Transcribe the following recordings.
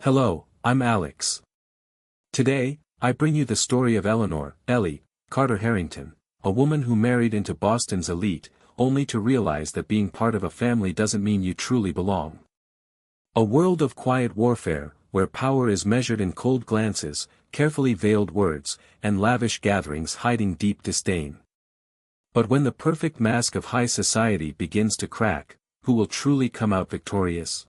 Hello, I'm Alex. Today, I bring you the story of Eleanor, Ellie, Carter Harrington, a woman who married into Boston's elite, only to realize that being part of a family doesn't mean you truly belong. A world of quiet warfare, where power is measured in cold glances, carefully veiled words, and lavish gatherings hiding deep disdain. But when the perfect mask of high society begins to crack, who will truly come out victorious?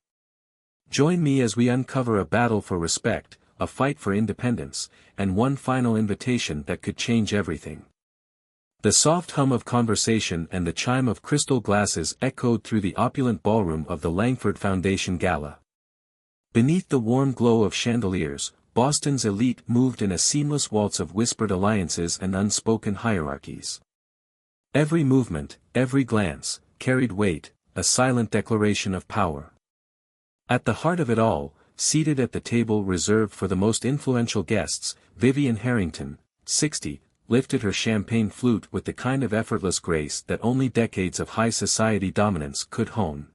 Join me as we uncover a battle for respect, a fight for independence, and one final invitation that could change everything. The soft hum of conversation and the chime of crystal glasses echoed through the opulent ballroom of the Langford Foundation Gala. Beneath the warm glow of chandeliers, Boston's elite moved in a seamless waltz of whispered alliances and unspoken hierarchies. Every movement, every glance, carried weight, a silent declaration of power. At the heart of it all, seated at the table reserved for the most influential guests, Vivian Harrington, 60, lifted her champagne flute with the kind of effortless grace that only decades of high society dominance could hone.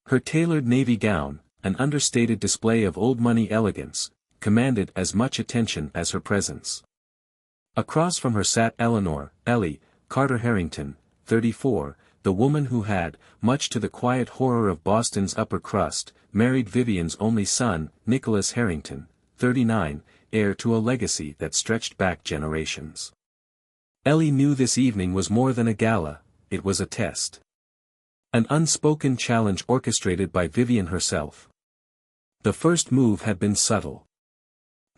Her tailored navy gown, an understated display of old-money elegance, commanded as much attention as her presence. Across from her sat Eleanor, Ellie, Carter Harrington, 34, the woman who had, much to the quiet horror of Boston's upper crust, married Vivian's only son, Nicholas Harrington, 39, heir to a legacy that stretched back generations. Ellie knew this evening was more than a gala, it was a test. An unspoken challenge orchestrated by Vivian herself. The first move had been subtle.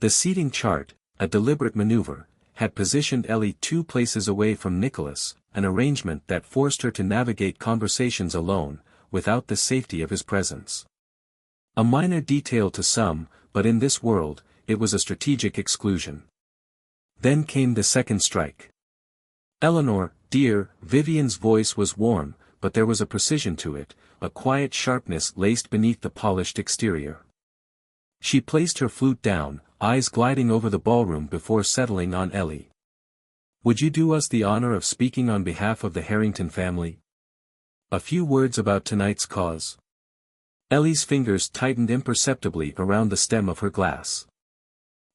The seating chart, a deliberate maneuver, had positioned Ellie 2 places away from Nicholas, an arrangement that forced her to navigate conversations alone, without the safety of his presence. A minor detail to some, but in this world, it was a strategic exclusion. Then came the second strike. Eleanor, dear, Vivian's voice was warm, but there was a precision to it, a quiet sharpness laced beneath the polished exterior. She placed her flute down, eyes gliding over the ballroom before settling on Ellie. Would you do us the honor of speaking on behalf of the Harrington family? A few words about tonight's cause. Ellie's fingers tightened imperceptibly around the stem of her glass.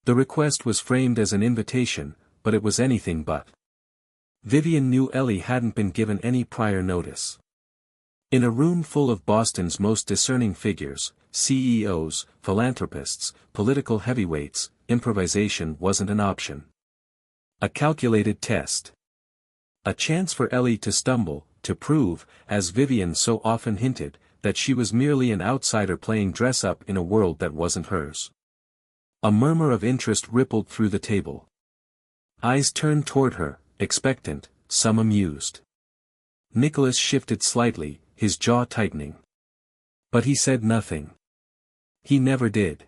The request was framed as an invitation, but it was anything but. Vivian knew Ellie hadn't been given any prior notice. In a room full of Boston's most discerning figures, CEOs, philanthropists, political heavyweights, improvisation wasn't an option. A calculated test. A chance for Ellie to stumble, to prove, as Vivian so often hinted, that she was merely an outsider playing dress-up in a world that wasn't hers. A murmur of interest rippled through the table. Eyes turned toward her, expectant, some amused. Nicholas shifted slightly, his jaw tightening. But he said nothing. He never did.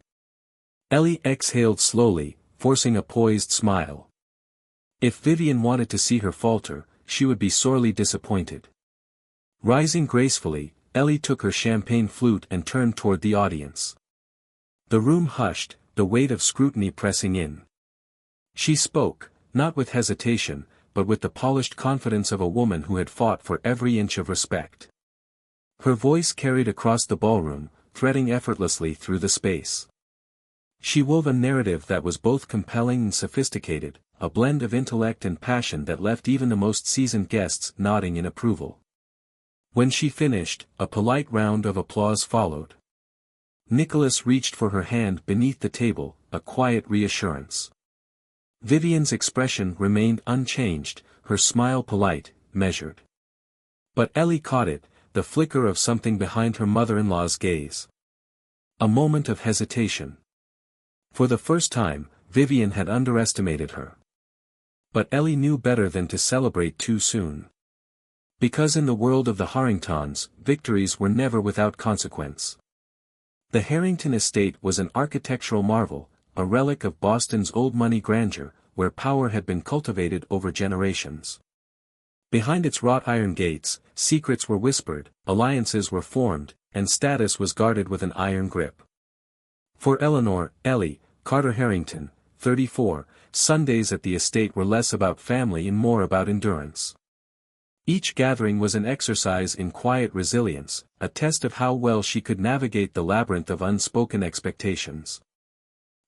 Ellie exhaled slowly, forcing a poised smile. If Vivian wanted to see her falter, she would be sorely disappointed. Rising gracefully, Ellie took her champagne flute and turned toward the audience. The room hushed, the weight of scrutiny pressing in. She spoke, not with hesitation, but with the polished confidence of a woman who had fought for every inch of respect. Her voice carried across the ballroom, threading effortlessly through the space. She wove a narrative that was both compelling and sophisticated, a blend of intellect and passion that left even the most seasoned guests nodding in approval. When she finished, a polite round of applause followed. Nicholas reached for her hand beneath the table, a quiet reassurance. Vivian's expression remained unchanged, her smile polite, measured. But Ellie caught it, the flicker of something behind her mother-in-law's gaze. A moment of hesitation. For the first time, Vivian had underestimated her. But Ellie knew better than to celebrate too soon. Because in the world of the Harringtons, victories were never without consequence. The Harrington estate was an architectural marvel, a relic of Boston's old-money grandeur, where power had been cultivated over generations. Behind its wrought iron gates, secrets were whispered, alliances were formed, and status was guarded with an iron grip. For Eleanor, Ellie, Carter Harrington, 34, Sundays at the estate were less about family and more about endurance. Each gathering was an exercise in quiet resilience, a test of how well she could navigate the labyrinth of unspoken expectations.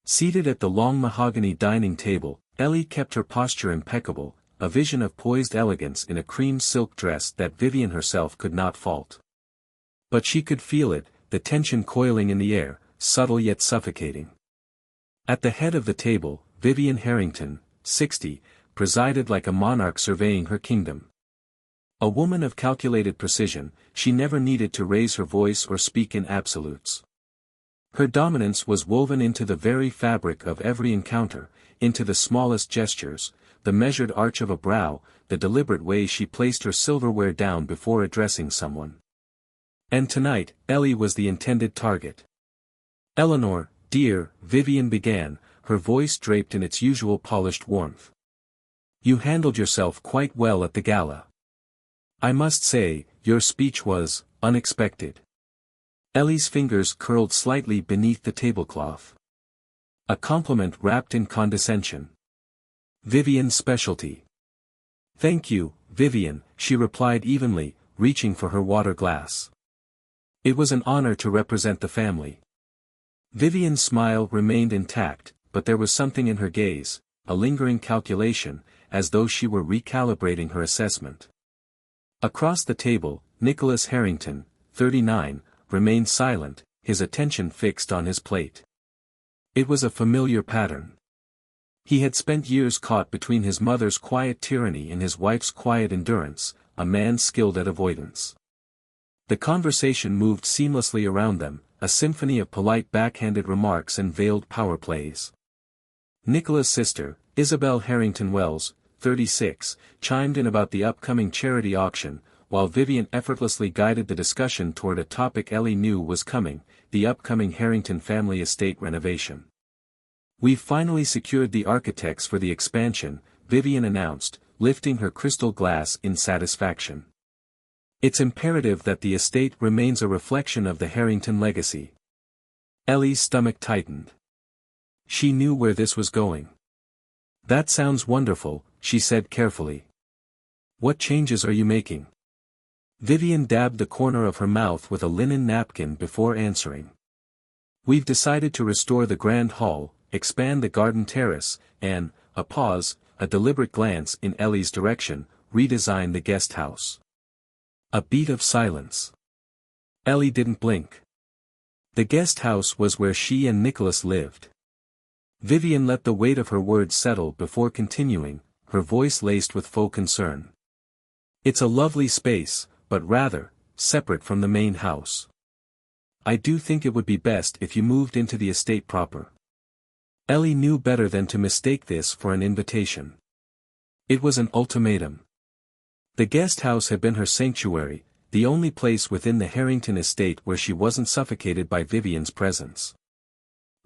Seated at the long mahogany dining table, Ellie kept her posture impeccable, a vision of poised elegance in a cream silk dress that Vivian herself could not fault. But she could feel it, the tension coiling in the air, subtle yet suffocating. At the head of the table, Vivian Harrington, 60, presided like a monarch surveying her kingdom. A woman of calculated precision, she never needed to raise her voice or speak in absolutes. Her dominance was woven into the very fabric of every encounter, into the smallest gestures, the measured arch of a brow, the deliberate way she placed her silverware down before addressing someone. And tonight, Ellie was the intended target. "Eleanor, dear," Vivian began, her voice draped in its usual polished warmth. "You handled yourself quite well at the gala. I must say, your speech was unexpected." Ellie's fingers curled slightly beneath the tablecloth. A compliment wrapped in condescension. Vivian's specialty. "Thank you, Vivian," she replied evenly, reaching for her water glass. "It was an honor to represent the family." Vivian's smile remained intact, but there was something in her gaze, a lingering calculation, as though she were recalibrating her assessment. Across the table, Nicholas Harrington, 39, remained silent, his attention fixed on his plate. It was a familiar pattern. He had spent years caught between his mother's quiet tyranny and his wife's quiet endurance, a man skilled at avoidance. The conversation moved seamlessly around them, a symphony of polite backhanded remarks and veiled power plays. Nicola's sister, Isabel Harrington Wells, 36, chimed in about the upcoming charity auction, while Vivian effortlessly guided the discussion toward a topic Ellie knew was coming, the upcoming Harrington family estate renovation. "We've finally secured the architects for the expansion," Vivian announced, lifting her crystal glass in satisfaction. "It's imperative that the estate remains a reflection of the Harrington legacy." Ellie's stomach tightened. She knew where this was going. "That sounds wonderful," she said carefully. "What changes are you making?" Vivian dabbed the corner of her mouth with a linen napkin before answering. "We've decided to restore the grand hall, expand the garden terrace, and," a pause, a deliberate glance in Ellie's direction, "redesign the guest house." A beat of silence. Ellie didn't blink. The guest house was where she and Nicholas lived. Vivian let the weight of her words settle before continuing, her voice laced with faux concern. "It's a lovely space, but rather, separate from the main house. I do think it would be best if you moved into the estate proper." Ellie knew better than to mistake this for an invitation. It was an ultimatum. The guest house had been her sanctuary, the only place within the Harrington estate where she wasn't suffocated by Vivian's presence.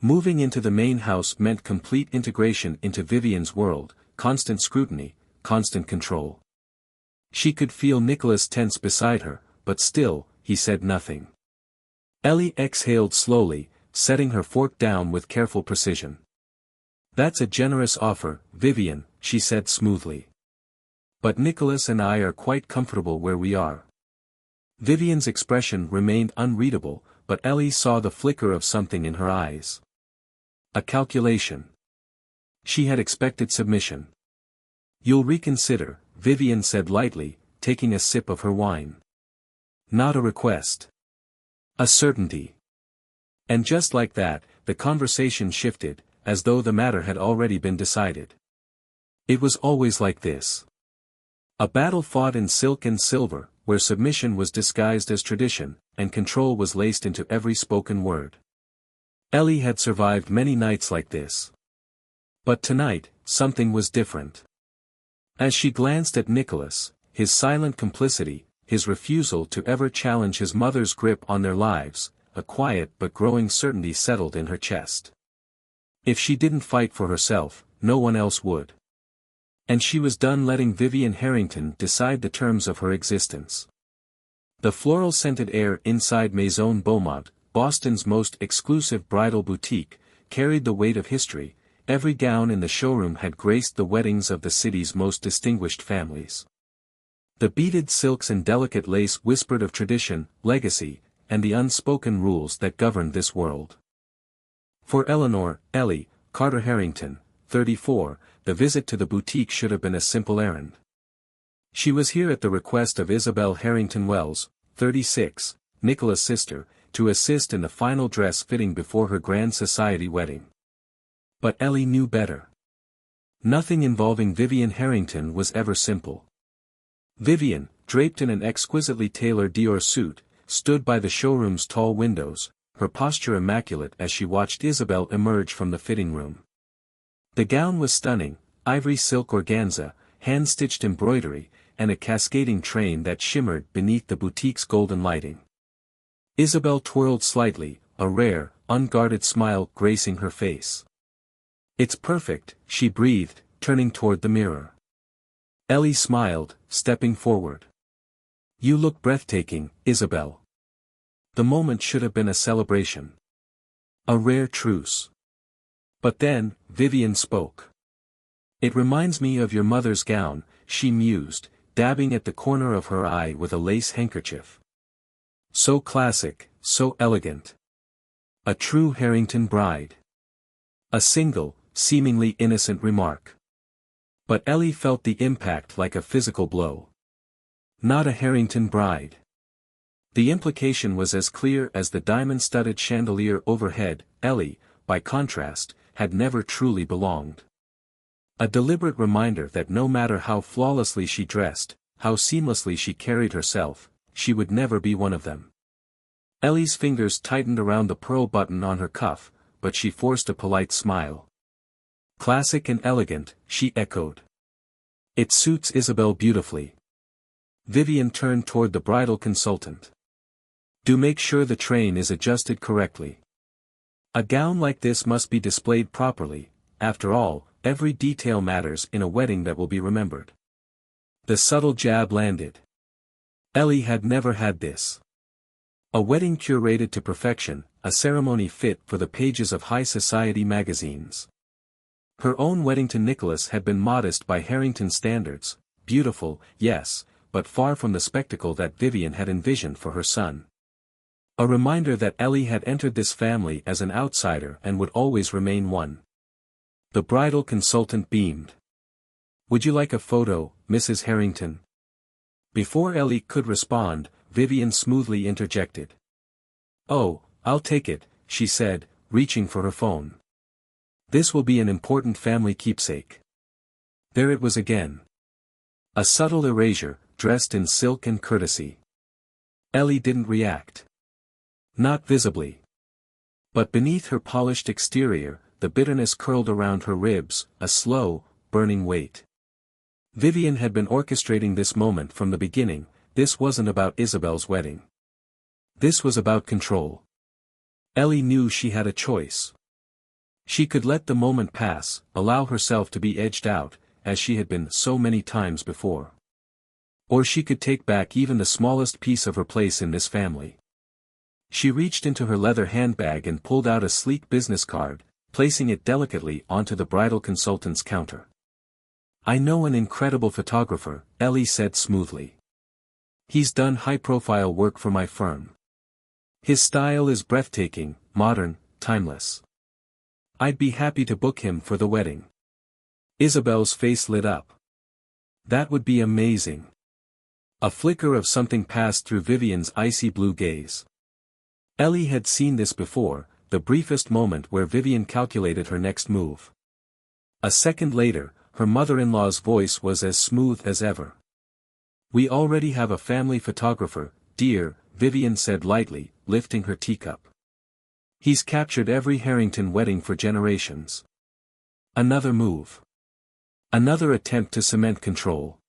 Moving into the main house meant complete integration into Vivian's world, constant scrutiny, constant control. She could feel Nicholas tense beside her, but still, he said nothing. Ellie exhaled slowly, setting her fork down with careful precision. "That's a generous offer, Vivian," she said smoothly. "But Nicholas and I are quite comfortable where we are." Vivian's expression remained unreadable, but Ellie saw the flicker of something in her eyes. A calculation. She had expected submission. "You'll reconsider," Vivian said lightly, taking a sip of her wine. "Not a request. A certainty." And just like that, the conversation shifted, as though the matter had already been decided. It was always like this. A battle fought in silk and silver, where submission was disguised as tradition, and control was laced into every spoken word. Ellie had survived many nights like this. But tonight, something was different. As she glanced at Nicholas, his silent complicity, his refusal to ever challenge his mother's grip on their lives, a quiet but growing certainty settled in her chest. If she didn't fight for herself, no one else would. And she was done letting Vivian Harrington decide the terms of her existence. The floral-scented air inside Maison Beaumont, Boston's most exclusive bridal boutique, carried the weight of history. Every gown in the showroom had graced the weddings of the city's most distinguished families. The beaded silks and delicate lace whispered of tradition, legacy, and the unspoken rules that governed this world. For Eleanor, Ellie, Carter Harrington, 34, the visit to the boutique should have been a simple errand. She was here at the request of Isabel Harrington Wells, 36, Nicola's sister, to assist in the final dress fitting before her grand society wedding. But Ellie knew better. Nothing involving Vivian Harrington was ever simple. Vivian, draped in an exquisitely tailored Dior suit, stood by the showroom's tall windows, her posture immaculate as she watched Isabel emerge from the fitting room. The gown was stunning, ivory silk organza, hand-stitched embroidery, and a cascading train that shimmered beneath the boutique's golden lighting. Isabel twirled slightly, a rare, unguarded smile gracing her face. "It's perfect," she breathed, turning toward the mirror. Ellie smiled, stepping forward. "You look breathtaking, Isabel." The moment should have been a celebration. A rare truce. But then, Vivian spoke. "It reminds me of your mother's gown," she mused, dabbing at the corner of her eye with a lace handkerchief. "So classic, so elegant. A true Harrington bride." A single, seemingly innocent remark. But Ellie felt the impact like a physical blow. Not a Harrington bride. The implication was as clear as the diamond-studded chandelier overhead. Ellie, by contrast, had never truly belonged. A deliberate reminder that no matter how flawlessly she dressed, how seamlessly she carried herself, she would never be one of them. Ellie's fingers tightened around the pearl button on her cuff, but she forced a polite smile. "Classic and elegant," she echoed. "It suits Isabel beautifully." Vivian turned toward the bridal consultant. "Do make sure the train is adjusted correctly. A gown like this must be displayed properly. After all, every detail matters in a wedding that will be remembered." The subtle jab landed. Ellie had never had this. A wedding curated to perfection, a ceremony fit for the pages of high society magazines. Her own wedding to Nicholas had been modest by Harrington standards, beautiful, yes, but far from the spectacle that Vivian had envisioned for her son. A reminder that Ellie had entered this family as an outsider and would always remain one. The bridal consultant beamed. "Would you like a photo, Mrs. Harrington?" Before Ellie could respond, Vivian smoothly interjected. "Oh, I'll take it," she said, reaching for her phone. "This will be an important family keepsake." There it was again. A subtle erasure, dressed in silk and courtesy. Ellie didn't react. Not visibly. But beneath her polished exterior, the bitterness curled around her ribs, a slow, burning weight. Vivian had been orchestrating this moment from the beginning. This wasn't about Isabel's wedding. This was about control. Ellie knew she had a choice. She could let the moment pass, allow herself to be edged out, as she had been so many times before. Or she could take back even the smallest piece of her place in this family. She reached into her leather handbag and pulled out a sleek business card, placing it delicately onto the bridal consultant's counter. "I know an incredible photographer," Ellie said smoothly. "He's done high-profile work for my firm. His style is breathtaking, modern, timeless. I'd be happy to book him for the wedding." Isabel's face lit up. "That would be amazing." A flicker of something passed through Vivian's icy blue gaze. Ellie had seen this before, the briefest moment where Vivian calculated her next move. A second later, her mother-in-law's voice was as smooth as ever. "We already have a family photographer, dear," Vivian said lightly, lifting her teacup. "He's captured every Harrington wedding for generations." Another move. Another attempt to cement control.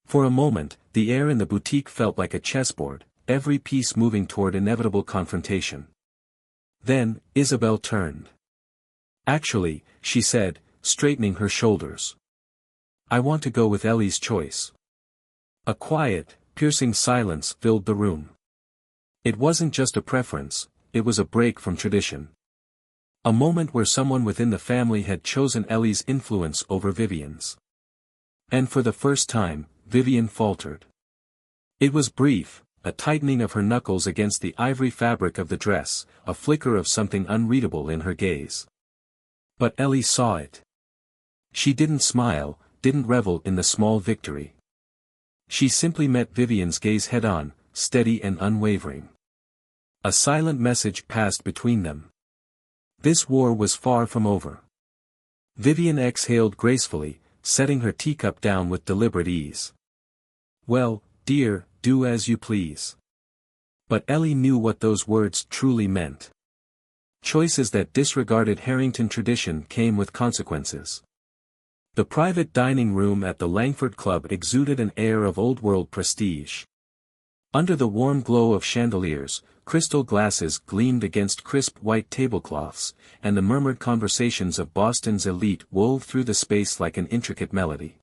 For a moment, the air in the boutique felt like a chessboard, every piece moving toward inevitable confrontation. Then, Isabel turned. "Actually," she said, straightening her shoulders, "I want to go with Ellie's choice." A quiet, piercing silence filled the room. It wasn't just a preference, it was a break from tradition. A moment where someone within the family had chosen Ellie's influence over Vivian's. And for the first time, Vivian faltered. It was brief, a tightening of her knuckles against the ivory fabric of the dress, a flicker of something unreadable in her gaze. But Ellie saw it. She didn't smile, didn't revel in the small victory. She simply met Vivian's gaze head-on, steady and unwavering. A silent message passed between them. This war was far from over. Vivian exhaled gracefully, setting her teacup down with deliberate ease. "Well, dear, do as you please." But Ellie knew what those words truly meant. Choices that disregarded Harrington tradition came with consequences. The private dining room at the Langford Club exuded an air of old-world prestige. Under the warm glow of chandeliers, crystal glasses gleamed against crisp white tablecloths, and the murmured conversations of Boston's elite wove through the space like an intricate melody.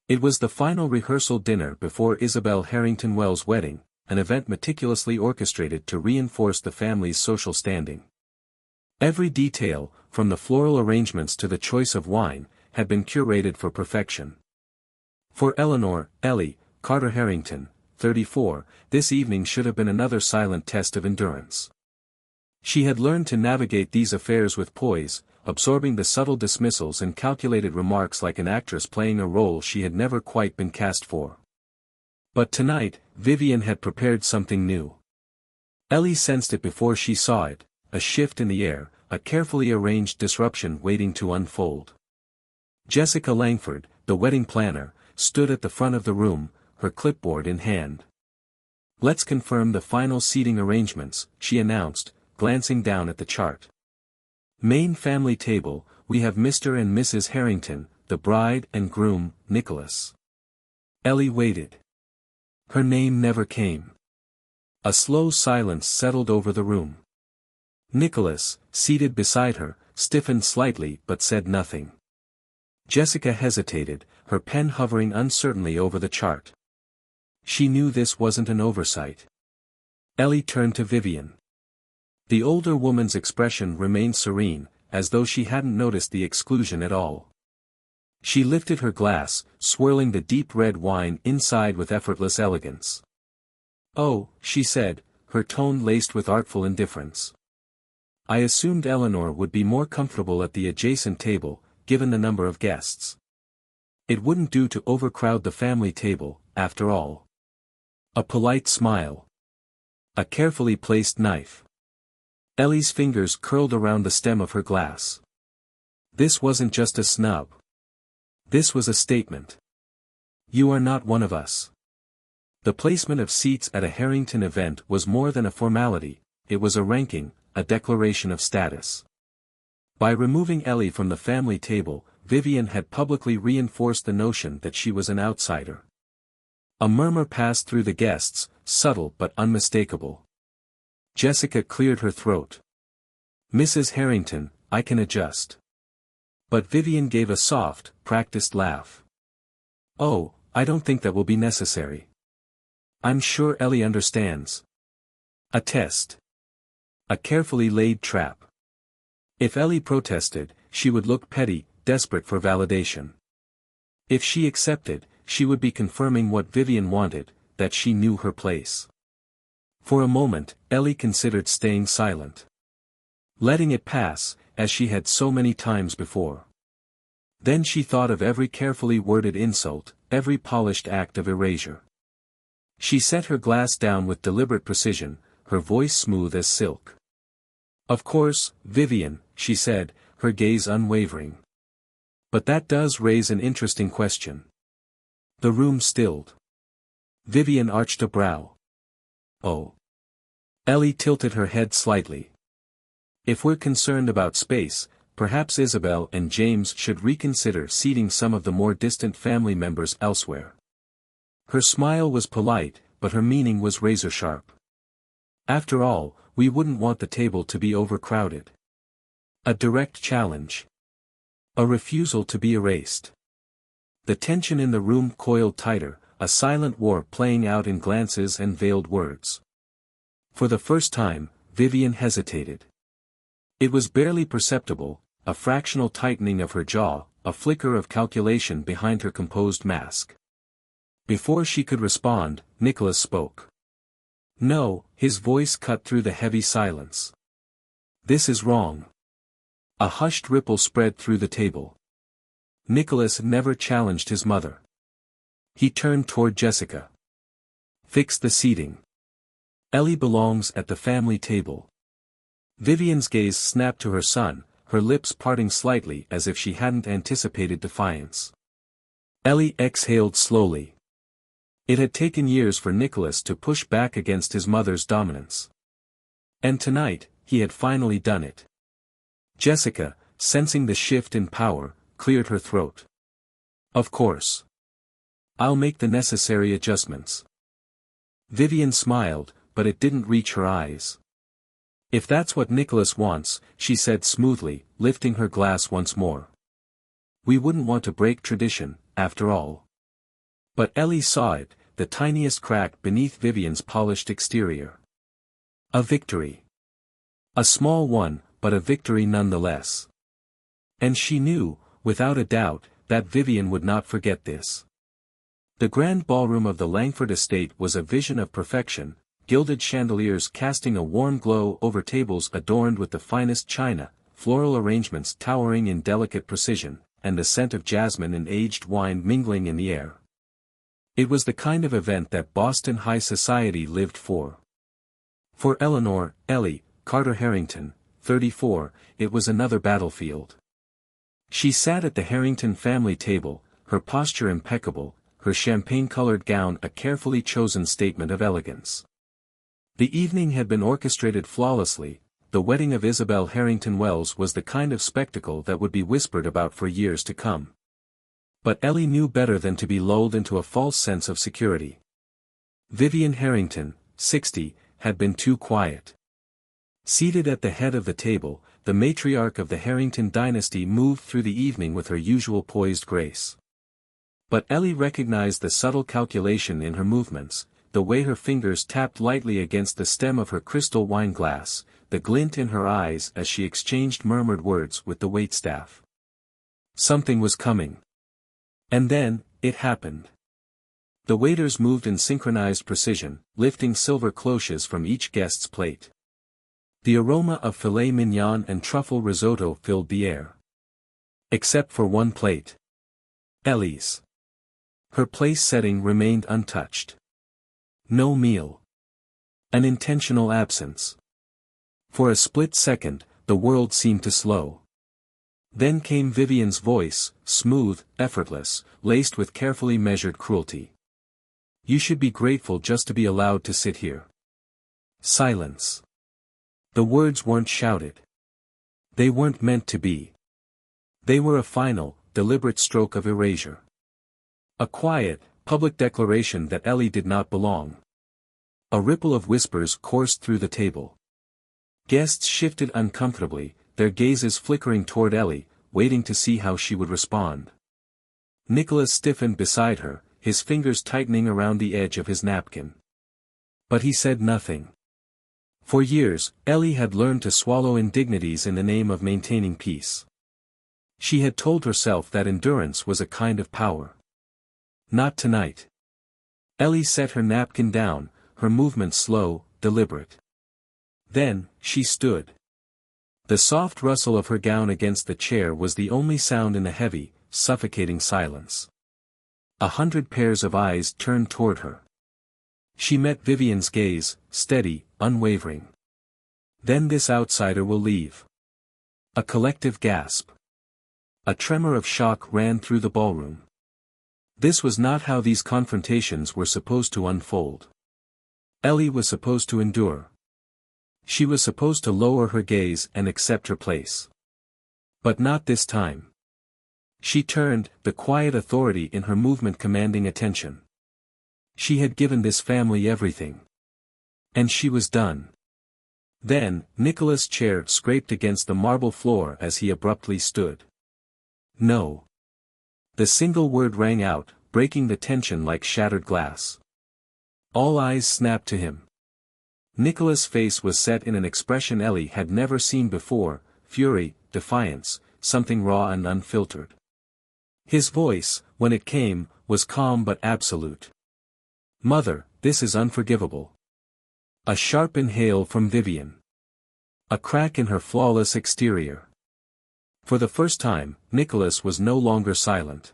It was the final rehearsal dinner before Isabel Harrington Wells' wedding, an event meticulously orchestrated to reinforce the family's social standing. Every detail, from the floral arrangements to the choice of wine, had been curated for perfection. For Eleanor, Ellie, Carter Harrington, 34, this evening should have been another silent test of endurance. She had learned to navigate these affairs with poise, absorbing the subtle dismissals and calculated remarks like an actress playing a role she had never quite been cast for. But tonight, Vivian had prepared something new. Ellie sensed it before she saw it, a shift in the air, a carefully arranged disruption waiting to unfold. Jessica Langford, the wedding planner, stood at the front of the room, her clipboard in hand. "Let's confirm the final seating arrangements," she announced, glancing down at the chart. "Main family table, we have Mr. and Mrs. Harrington, the bride and groom, Nicholas." Ellie waited. Her name never came. A slow silence settled over the room. Nicholas, seated beside her, stiffened slightly but said nothing. Jessica hesitated, her pen hovering uncertainly over the chart. She knew this wasn't an oversight. Ellie turned to Vivian. The older woman's expression remained serene, as though she hadn't noticed the exclusion at all. She lifted her glass, swirling the deep red wine inside with effortless elegance. "Oh," she said, her tone laced with artful indifference. "I assumed Eleanor would be more comfortable at the adjacent table, given the number of guests. It wouldn't do to overcrowd the family table, after all." A polite smile. A carefully placed knife. Ellie's fingers curled around the stem of her glass. This wasn't just a snub. This was a statement. "You are not one of us." The placement of seats at a Harrington event was more than a formality, it was a ranking, a declaration of status. By removing Ellie from the family table, Vivian had publicly reinforced the notion that she was an outsider. A murmur passed through the guests, subtle but unmistakable. Jessica cleared her throat. "Mrs. Harrington, I can adjust." But Vivian gave a soft, practiced laugh. "Oh, I don't think that will be necessary. I'm sure Ellie understands." A test. A carefully laid trap. If Ellie protested, she would look petty, desperate for validation. If she accepted, she would be confirming what Vivian wanted, that she knew her place. For a moment, Ellie considered staying silent. Letting it pass, as she had so many times before. Then she thought of every carefully worded insult, every polished act of erasure. She set her glass down with deliberate precision, her voice smooth as silk. "Of course, Vivian," she said, her gaze unwavering. "But that does raise an interesting question." The room stilled. Vivian arched a brow. "Oh." Ellie tilted her head slightly. "If we're concerned about space, perhaps Isabel and James should reconsider seating some of the more distant family members elsewhere." Her smile was polite, but her meaning was razor-sharp. After all, we wouldn't want the table to be overcrowded. A direct challenge. A refusal to be erased. The tension in the room coiled tighter, a silent war playing out in glances and veiled words. For the first time, Vivian hesitated. It was barely perceptible, a fractional tightening of her jaw, a flicker of calculation behind her composed mask. Before she could respond, Nicholas spoke. No, his voice cut through the heavy silence. This is wrong. A hushed ripple spread through the table. Nicholas never challenged his mother. He turned toward Jessica. Fix the seating. Ellie belongs at the family table. Vivian's gaze snapped to her son, her lips parting slightly as if she hadn't anticipated defiance. Ellie exhaled slowly. It had taken years for Nicholas to push back against his mother's dominance. And tonight, he had finally done it. Jessica, sensing the shift in power, cleared her throat. Of course. I'll make the necessary adjustments. Vivian smiled, but it didn't reach her eyes. If that's what Nicholas wants, she said smoothly, lifting her glass once more. We wouldn't want to break tradition, after all. But Ellie saw it, the tiniest crack beneath Vivian's polished exterior. A victory. A small one, but a victory nonetheless. And she knew, without a doubt, that Vivian would not forget this. The grand ballroom of the Langford estate was a vision of perfection, gilded chandeliers casting a warm glow over tables adorned with the finest china, floral arrangements towering in delicate precision, and the scent of jasmine and aged wine mingling in the air. It was the kind of event that Boston high society lived for. For Eleanor, Ellie, Carter Harrington, 34, it was another battlefield. She sat at the Harrington family table, her posture impeccable, her champagne-colored gown a carefully chosen statement of elegance. The evening had been orchestrated flawlessly. The wedding of Isabel Harrington Wells was the kind of spectacle that would be whispered about for years to come. But Ellie knew better than to be lulled into a false sense of security. Vivian Harrington, 60, had been too quiet. Seated at the head of the table, the matriarch of the Harrington dynasty moved through the evening with her usual poised grace. But Ellie recognized the subtle calculation in her movements, the way her fingers tapped lightly against the stem of her crystal wine glass, the glint in her eyes as she exchanged murmured words with the waitstaff. Something was coming. And then, it happened. The waiters moved in synchronized precision, lifting silver cloches from each guest's plate. The aroma of filet mignon and truffle risotto filled the air. Except for one plate. Ellie's. Her place setting remained untouched. No meal. An intentional absence. For a split second, the world seemed to slow. Then came Vivian's voice, smooth, effortless, laced with carefully measured cruelty. You should be grateful just to be allowed to sit here. Silence. The words weren't shouted. They weren't meant to be. They were a final, deliberate stroke of erasure. A quiet, public declaration that Ellie did not belong. A ripple of whispers coursed through the table. Guests shifted uncomfortably, their gazes flickering toward Ellie, waiting to see how she would respond. Nicholas stiffened beside her, his fingers tightening around the edge of his napkin. But he said nothing. For years, Ellie had learned to swallow indignities in the name of maintaining peace. She had told herself that endurance was a kind of power. Not tonight. Ellie set her napkin down, her movements slow, deliberate. Then, she stood. The soft rustle of her gown against the chair was the only sound in the heavy, suffocating silence. 100 pairs of eyes turned toward her. She met Vivian's gaze, steady, unwavering. Then this outsider will leave. A collective gasp. A tremor of shock ran through the ballroom. This was not how these confrontations were supposed to unfold. Ellie was supposed to endure. She was supposed to lower her gaze and accept her place. But not this time. She turned, the quiet authority in her movement commanding attention. She had given this family everything. And she was done. Then, Nicholas' chair scraped against the marble floor as he abruptly stood. No. The single word rang out, breaking the tension like shattered glass. All eyes snapped to him. Nicholas' face was set in an expression Ellie had never seen before, fury, defiance, something raw and unfiltered. His voice, when it came, was calm but absolute. Mother, this is unforgivable. A sharp inhale from Vivian. A crack in her flawless exterior. For the first time, Nicholas was no longer silent.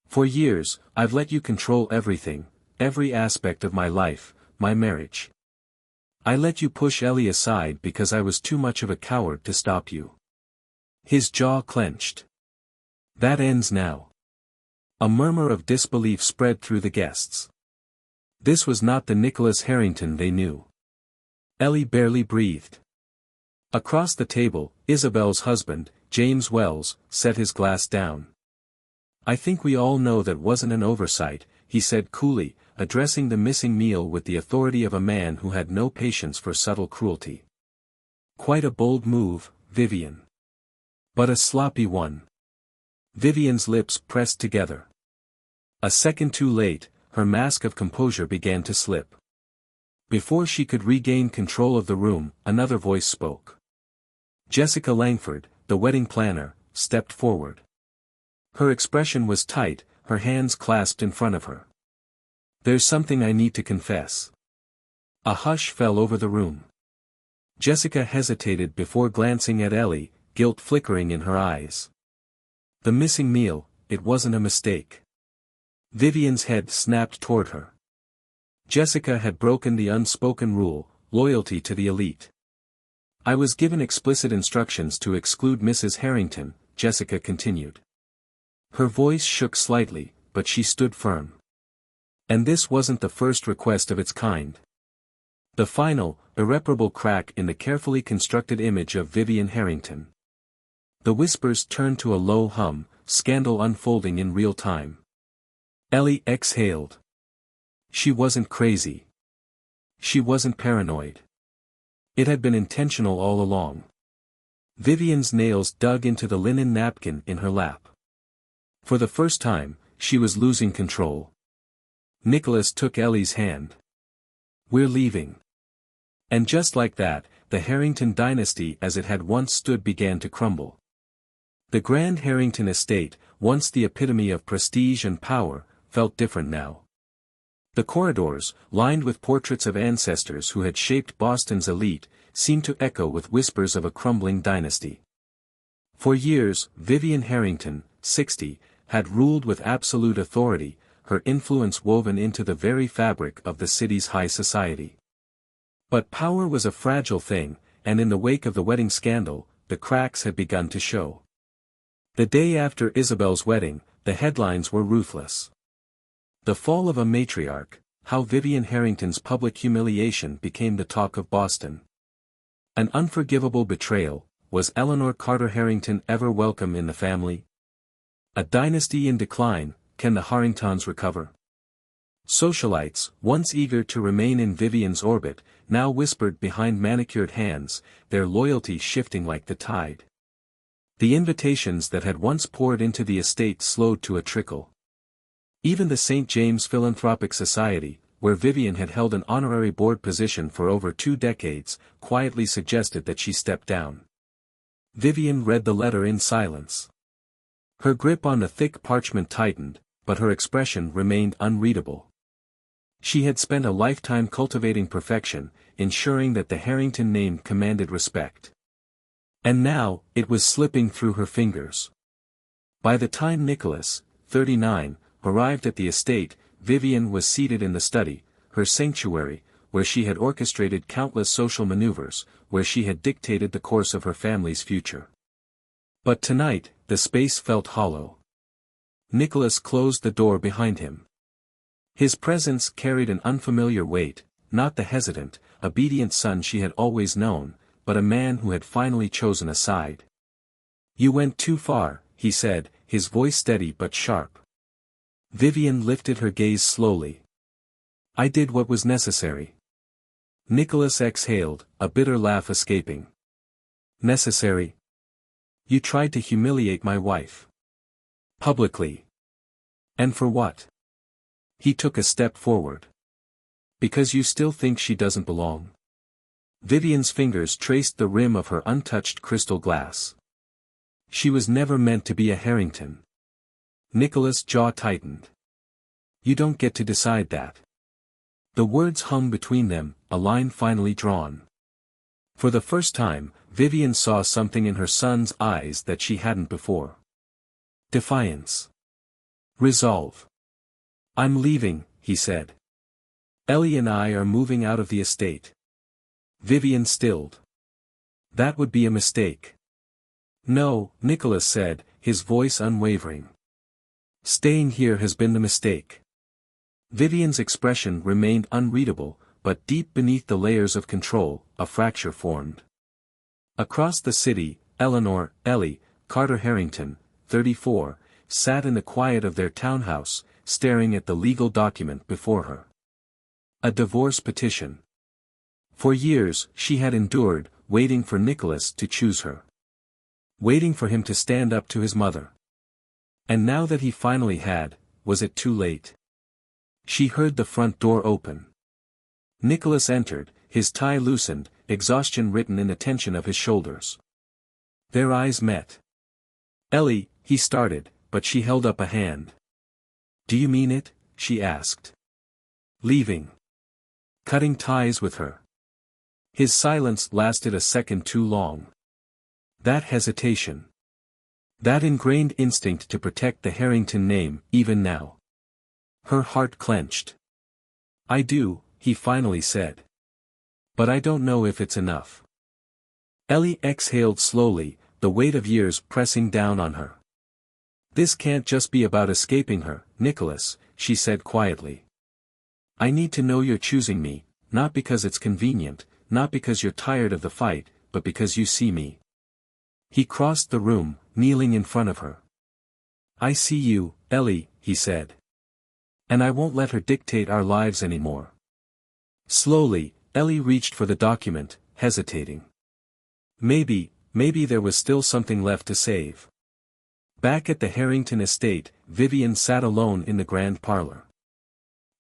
For years, I've let you control everything, every aspect of my life, my marriage. I let you push Ellie aside because I was too much of a coward to stop you. His jaw clenched. That ends now. A murmur of disbelief spread through the guests. This was not the Nicholas Harrington they knew. Ellie barely breathed. Across the table, Isabel's husband, James Wells, set his glass down. I think we all know that wasn't an oversight, he said coolly, addressing the missing meal with the authority of a man who had no patience for subtle cruelty. Quite a bold move, Vivian. But a sloppy one. Vivian's lips pressed together. A second too late, her mask of composure began to slip. Before she could regain control of the room, another voice spoke. Jessica Langford, the wedding planner, stepped forward. Her expression was tight, her hands clasped in front of her. There's something I need to confess. A hush fell over the room. Jessica hesitated before glancing at Ellie, guilt flickering in her eyes. The missing meal, it wasn't a mistake. Vivian's head snapped toward her. Jessica had broken the unspoken rule, loyalty to the elite. I was given explicit instructions to exclude Mrs. Harrington, Jessica continued. Her voice shook slightly, but she stood firm. And this wasn't the first request of its kind. The final, irreparable crack in the carefully constructed image of Vivian Harrington. The whispers turned to a low hum, scandal unfolding in real time. Ellie exhaled. She wasn't crazy. She wasn't paranoid. It had been intentional all along. Vivian's nails dug into the linen napkin in her lap. For the first time, she was losing control. Nicholas took Ellie's hand. We're leaving. And just like that, the Harrington dynasty as it had once stood began to crumble. The Grand Harrington estate, once the epitome of prestige and power, felt different now. The corridors, lined with portraits of ancestors who had shaped Boston's elite, seemed to echo with whispers of a crumbling dynasty. For years, Vivian Harrington, 60, had ruled with absolute authority, her influence woven into the very fabric of the city's high society. But power was a fragile thing, and in the wake of the wedding scandal, the cracks had begun to show. The day after Isabel's wedding, the headlines were ruthless. The fall of a matriarch, how Vivian Harrington's public humiliation became the talk of Boston. An unforgivable betrayal, was Eleanor Carter Harrington ever welcome in the family? A dynasty in decline, can the Harringtons recover? Socialites, once eager to remain in Vivian's orbit, now whispered behind manicured hands, their loyalty shifting like the tide. The invitations that had once poured into the estate slowed to a trickle. Even the St. James Philanthropic Society, where Vivian had held an honorary board position for over 2 decades, quietly suggested that she step down. Vivian read the letter in silence. Her grip on the thick parchment tightened, but her expression remained unreadable. She had spent a lifetime cultivating perfection, ensuring that the Harrington name commanded respect. And now, it was slipping through her fingers. By the time Nicholas, 39, arrived at the estate, Vivian was seated in the study, her sanctuary, where she had orchestrated countless social maneuvers, where she had dictated the course of her family's future. But tonight, the space felt hollow. Nicholas closed the door behind him. His presence carried an unfamiliar weight, not the hesitant, obedient son she had always known, but a man who had finally chosen a side. You went too far, he said, his voice steady but sharp. Vivian lifted her gaze slowly. I did what was necessary. Nicholas exhaled, a bitter laugh escaping. Necessary? You tried to humiliate my wife. Publicly. And for what? He took a step forward. Because you still think she doesn't belong. Vivian's fingers traced the rim of her untouched crystal glass. She was never meant to be a Harrington. Nicholas' jaw tightened. You don't get to decide that. The words hung between them, a line finally drawn. For the first time, Vivian saw something in her son's eyes that she hadn't before. Defiance. Resolve. "I'm leaving," he said. "Ellie and I are moving out of the estate." Vivian stilled. "That would be a mistake." "No," Nicholas said, his voice unwavering. "Staying here has been the mistake." Vivian's expression remained unreadable, but deep beneath the layers of control, a fracture formed. Across the city, Ellie, Carter Harrington, 34, sat in the quiet of their townhouse, staring at the legal document before her. A divorce petition. For years, she had endured, waiting for Nicholas to choose her. Waiting for him to stand up to his mother. And now that he finally had, was it too late? She heard the front door open. Nicholas entered, his tie loosened, exhaustion written in the tension of his shoulders. Their eyes met. "Ellie," he started, but she held up a hand. "Do you mean it?" she asked. "Leaving. Cutting ties with her." His silence lasted a second too long. That hesitation. That ingrained instinct to protect the Harrington name, even now. Her heart clenched. "I do," he finally said. "But I don't know if it's enough." Ellie exhaled slowly, the weight of years pressing down on her. "This can't just be about escaping her, Nicholas," she said quietly. "I need to know you're choosing me, not because it's convenient, not because you're tired of the fight, but because you see me." He crossed the room, kneeling in front of her. "I see you, Ellie," he said. "And I won't let her dictate our lives anymore." Slowly, Ellie reached for the document, hesitating. Maybe there was still something left to save. Back at the Harrington estate, Vivian sat alone in the grand parlor.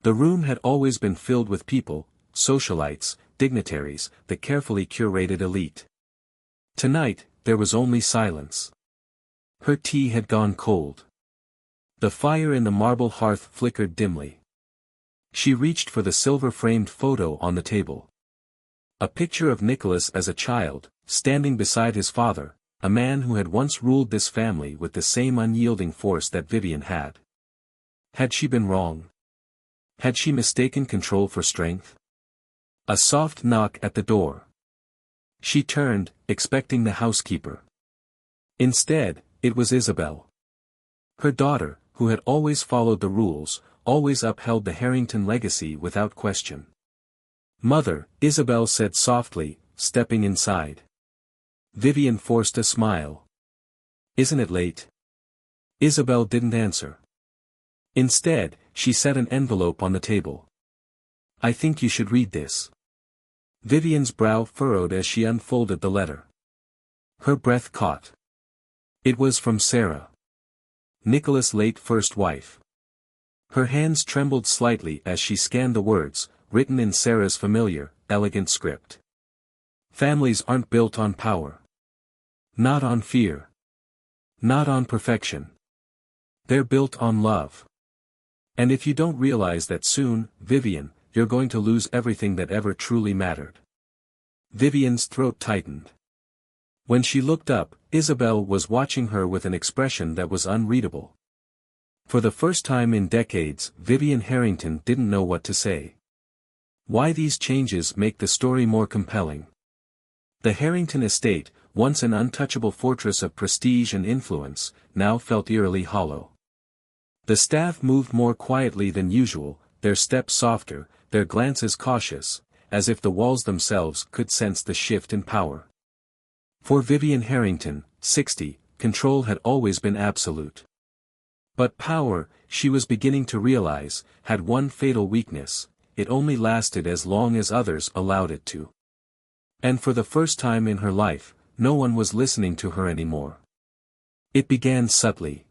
The room had always been filled with people, socialites, dignitaries, the carefully curated elite. Tonight, there was only silence. Her tea had gone cold. The fire in the marble hearth flickered dimly. She reached for the silver-framed photo on the table. A picture of Nicholas as a child, standing beside his father, a man who had once ruled this family with the same unyielding force that Vivian had. Had she been wrong? Had she mistaken control for strength? A soft knock at the door. She turned, expecting the housekeeper. Instead, it was Isabel. Her daughter, who had always followed the rules, always upheld the Harrington legacy without question. "Mother," Isabel said softly, stepping inside. Vivian forced a smile. "Isn't it late?" Isabel didn't answer. Instead, she set an envelope on the table. "I think you should read this." Vivian's brow furrowed as she unfolded the letter. Her breath caught. It was from Sarah. Nicholas' late first wife. Her hands trembled slightly as she scanned the words, written in Sarah's familiar, elegant script. "Families aren't built on power. Not on fear. Not on perfection. They're built on love. And if you don't realize that soon, Vivian, you're going to lose everything that ever truly mattered." Vivian's throat tightened. When she looked up, Isabel was watching her with an expression that was unreadable. For the first time in decades, Vivian Harrington didn't know what to say. Why these changes make the story more compelling? The Harrington estate, once an untouchable fortress of prestige and influence, now felt eerily hollow. The staff moved more quietly than usual, their steps softer, their glances cautious, as if the walls themselves could sense the shift in power. For Vivian Harrington, 60, control had always been absolute. But power, she was beginning to realize, had one fatal weakness: it only lasted as long as others allowed it to. And for the first time in her life, no one was listening to her anymore. It began subtly.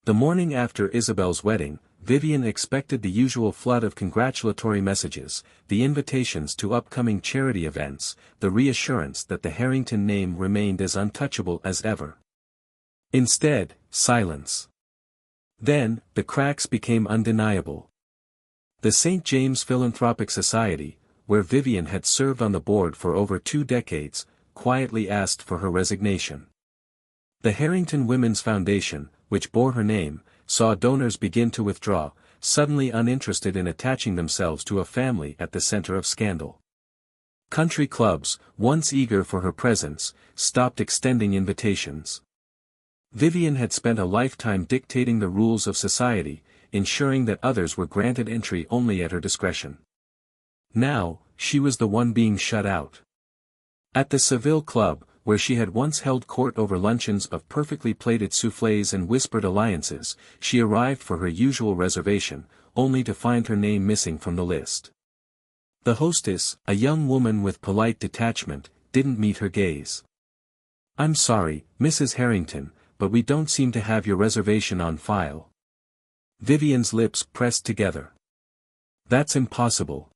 The morning after Isabel's wedding, Vivian expected the usual flood of congratulatory messages, the invitations to upcoming charity events, the reassurance that the Harrington name remained as untouchable as ever. Instead, silence. Then, the cracks became undeniable. The St. James Philanthropic Society, where Vivian had served on the board for over 2 decades, quietly asked for her resignation. The Harrington Women's Foundation, which bore her name, saw donors begin to withdraw, suddenly uninterested in attaching themselves to a family at the center of scandal. Country clubs, once eager for her presence, stopped extending invitations. Vivian had spent a lifetime dictating the rules of society, ensuring that others were granted entry only at her discretion. Now, she was the one being shut out. At the SIL Club, where she had once held court over luncheons of perfectly plated soufflés and whispered alliances, she arrived for her usual reservation, only to find her name missing from the list. The hostess, a young woman with polite detachment, didn't meet her gaze. "I'm sorry, Mrs. Harrington, but we don't seem to have your reservation on file." Vivian's lips pressed together. "That's impossible.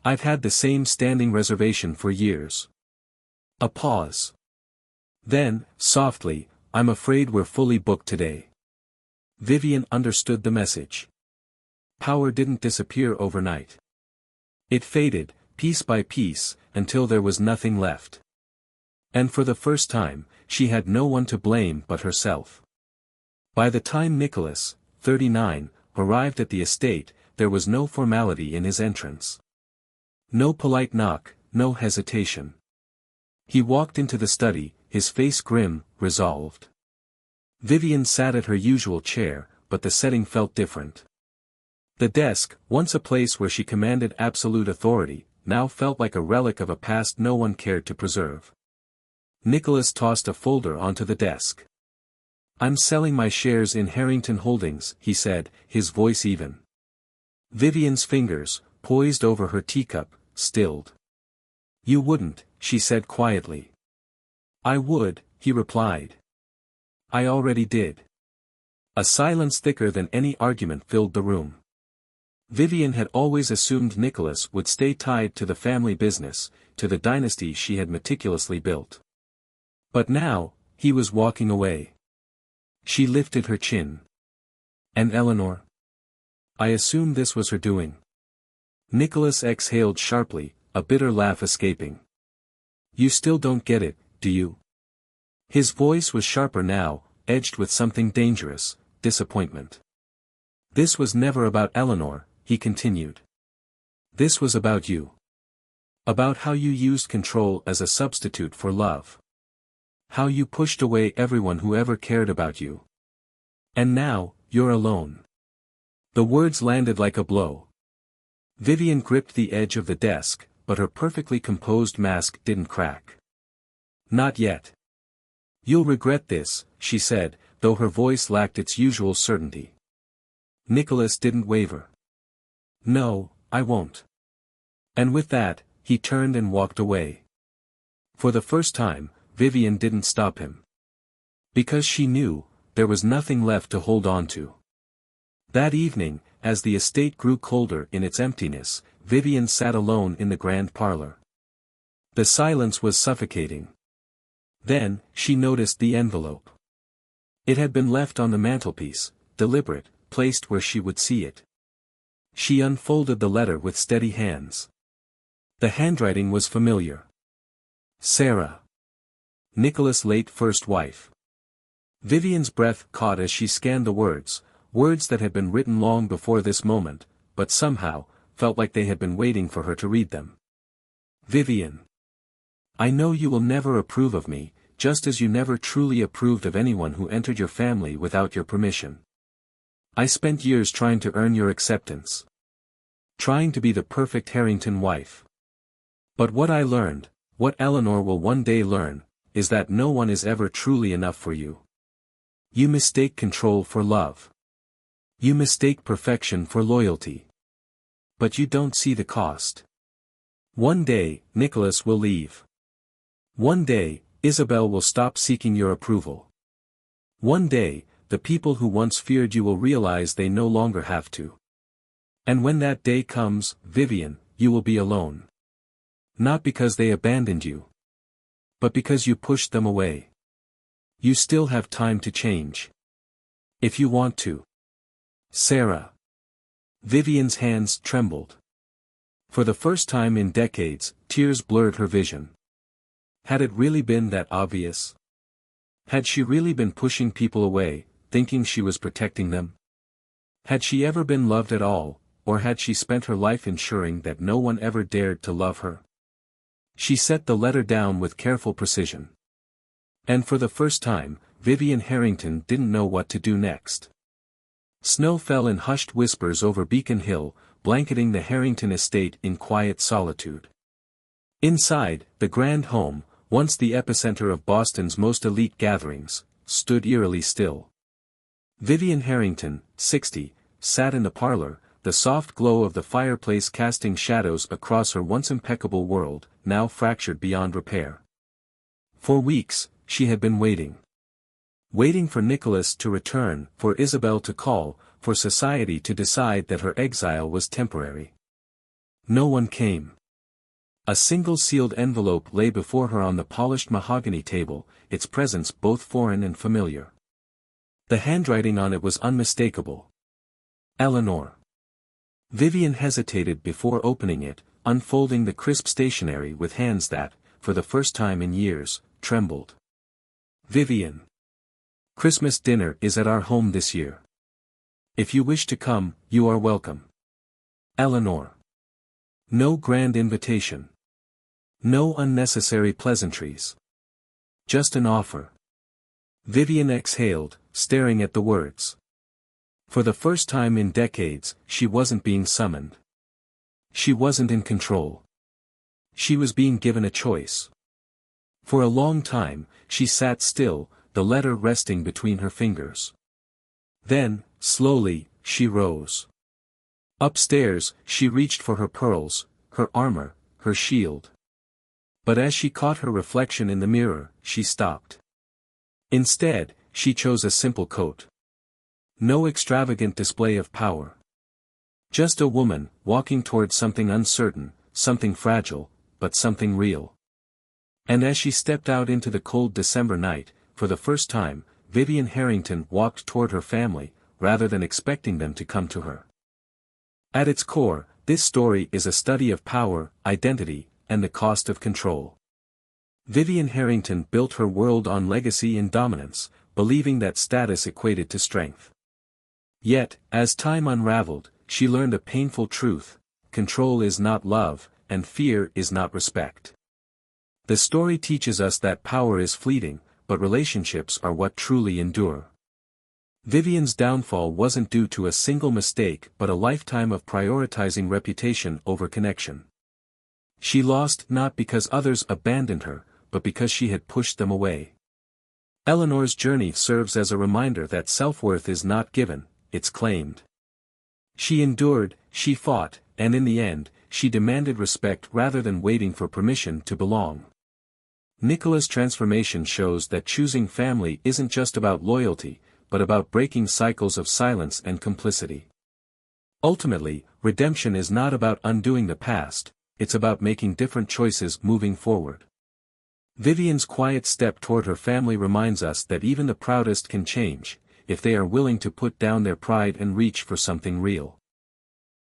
I've had the same standing reservation for years." A pause. Then, softly, "I'm afraid we're fully booked today." Vivian understood the message. Power didn't disappear overnight. It faded, piece by piece, until there was nothing left. And for the first time, she had no one to blame but herself. By the time Nicholas, 39, arrived at the estate, there was no formality in his entrance. No polite knock, no hesitation. He walked into the study, his face grim, resolved. Vivian sat at her usual chair, but the setting felt different. The desk, once a place where she commanded absolute authority, now felt like a relic of a past no one cared to preserve. Nicholas tossed a folder onto the desk. "I'm selling my shares in Harrington Holdings," he said, his voice even. Vivian's fingers, poised over her teacup, stilled. "You wouldn't," she said quietly. "I would," he replied. "I already did." A silence thicker than any argument filled the room. Vivian had always assumed Nicholas would stay tied to the family business, to the dynasty she had meticulously built. But now, he was walking away. She lifted her chin. "And Eleanor? I assume this was her doing." Nicholas exhaled sharply, a bitter laugh escaping. "You still don't get it, do you?" His voice was sharper now, edged with something dangerous, disappointment. "This was never about Eleanor," he continued. "This was about you. About how you used control as a substitute for love. How you pushed away everyone who ever cared about you. And now, you're alone." The words landed like a blow. Vivian gripped the edge of the desk, but her perfectly composed mask didn't crack. "Not yet. You'll regret this," she said, though her voice lacked its usual certainty. Nicholas didn't waver. "No, I won't." And with that, he turned and walked away. For the first time, Vivian didn't stop him. Because she knew, there was nothing left to hold on to. That evening, as the estate grew colder in its emptiness, Vivian sat alone in the grand parlor. The silence was suffocating. Then, she noticed the envelope. It had been left on the mantelpiece, deliberate, placed where she would see it. She unfolded the letter with steady hands. The handwriting was familiar. Sarah. Nicholas' late first wife. Vivian's breath caught as she scanned the words that had been written long before this moment, but somehow, felt like they had been waiting for her to read them. "Vivian. I know you will never approve of me, just as you never truly approved of anyone who entered your family without your permission. I spent years trying to earn your acceptance. Trying to be the perfect Harrington wife. But what I learned, what Eleanor will one day learn, is that no one is ever truly enough for you. You mistake control for love. You mistake perfection for loyalty. But you don't see the cost. One day, Nicholas will leave. One day, Isabel will stop seeking your approval. One day, the people who once feared you will realize they no longer have to. And when that day comes, Vivian, you will be alone. Not because they abandoned you. But because you pushed them away. You still have time to change. If you want to. Sarah." Vivian's hands trembled. For the first time in decades, tears blurred her vision. Had it really been that obvious? Had she really been pushing people away, thinking she was protecting them? Had she ever been loved at all, or had she spent her life ensuring that no one ever dared to love her? She set the letter down with careful precision. And for the first time, Vivian Harrington didn't know what to do next. Snow fell in hushed whispers over Beacon Hill, blanketing the Harrington estate in quiet solitude. Inside, the grand home, once the epicenter of Boston's most elite gatherings, stood eerily still. Vivian Harrington, 60, sat in the parlor, the soft glow of the fireplace casting shadows across her once impeccable world, now fractured beyond repair. For weeks, she had been waiting. Waiting for Nicholas to return, for Isabel to call, for society to decide that her exile was temporary. No one came. A single sealed envelope lay before her on the polished mahogany table, its presence both foreign and familiar. The handwriting on it was unmistakable. Eleanor. Vivian hesitated before opening it, unfolding the crisp stationery with hands that, for the first time in years, trembled. Vivian. Christmas dinner is at our home this year. If you wish to come, you are welcome. Eleanor. No grand invitation. No unnecessary pleasantries. Just an offer. Vivian exhaled, staring at the words. For the first time in decades, she wasn't being summoned. She wasn't in control. She was being given a choice. For a long time, she sat still, the letter resting between her fingers. Then, slowly, she rose. Upstairs, she reached for her pearls, her armor, her shield. But as she caught her reflection in the mirror, she stopped. Instead, she chose a simple coat. No extravagant display of power. Just a woman, walking towards something uncertain, something fragile, but something real. And as she stepped out into the cold December night, for the first time, Vivian Harrington walked toward her family, rather than expecting them to come to her. At its core, this story is a study of power, identity, and the cost of control. Vivian Harrington built her world on legacy and dominance, believing that status equated to strength. Yet, as time unraveled, she learned a painful truth: control is not love, and fear is not respect. The story teaches us that power is fleeting, but relationships are what truly endure. Vivian's downfall wasn't due to a single mistake but a lifetime of prioritizing reputation over connection. She lost not because others abandoned her, but because she had pushed them away. Eleanor's journey serves as a reminder that self-worth is not given, it's claimed. She endured, she fought, and in the end, she demanded respect rather than waiting for permission to belong. Nicholas' transformation shows that choosing family isn't just about loyalty, but about breaking cycles of silence and complicity. Ultimately, redemption is not about undoing the past, it's about making different choices moving forward. Vivian's quiet step toward her family reminds us that even the proudest can change, if they are willing to put down their pride and reach for something real.